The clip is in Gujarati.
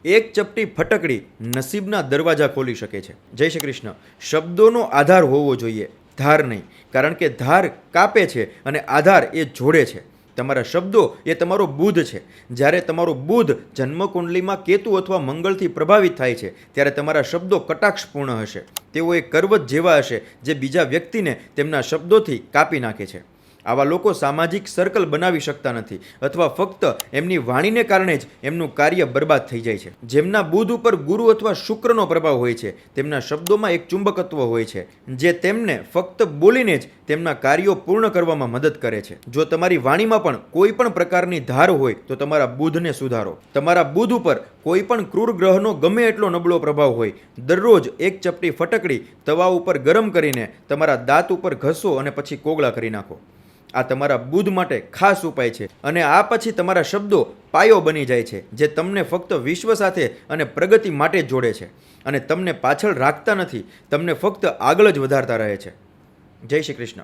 એક ચપટી ફટકડી નસીબના દરવાજા ખોલી શકે છે. જય શ્રી કૃષ્ણ. શબ્દોનો આધાર હોવો જોઈએ, ધાર નહીં. કારણ કે ધાર કાપે છે અને આધાર એ જોડે છે. તમારા શબ્દો એ તમારો બુધ છે. જ્યારે તમારો બુધ જન્મકુંડલીમાં કેતુ અથવા મંગળથી પ્રભાવિત થાય છે ત્યારે તમારા શબ્દો કટાક્ષપૂર્ણ હશે. તેઓ એક કરવત જેવા હશે જે બીજા વ્યક્તિને તેમના શબ્દોથી કાપી નાખે છે. આવા લોકો સામાજિક સર્કલ બનાવી શકતા નથી અથવા ફક્ત એમની વાણીને કારણે જ એમનું કાર્ય બરબાદ થઈ જાય છે. જેમના બુધ ઉપર ગુરુ અથવા શુક્રનો પ્રભાવ હોય છે તેમના શબ્દોમાં એક ચુંબકત્વ હોય છે જે તેમને ફક્ત બોલીને જ તેમના કાર્યો પૂર્ણ કરવામાં મદદ કરે છે. જો તમારી વાણીમાં પણ કોઈ પણ પ્રકારની ધાર હોય તો તમારા બુધને સુધારો. તમારા બુધ ઉપર કોઈ પણ ક્રૂર ગ્રહનો ગમે એટલો નબળો પ્રભાવ હોય, દરરોજ એક ચપટી ફટકડી તવા ઉપર ગરમ કરીને તમારા દાંત ઉપર ઘસો અને પછી કોગળા કરી નાખો. આ તમારા બુધ માટે ખાસ ઉપાય છે અને આ પછી તમારા શબ્દો પાયો બની જાય છે જે તમને ફક્ત વિશ્વ સાથે અને પ્રગતિ માટે જ જોડે છે અને તમને પાછળ રાખતા નથી, તમને ફક્ત આગળ જ વધારતા રહે છે. જય શ્રી કૃષ્ણ.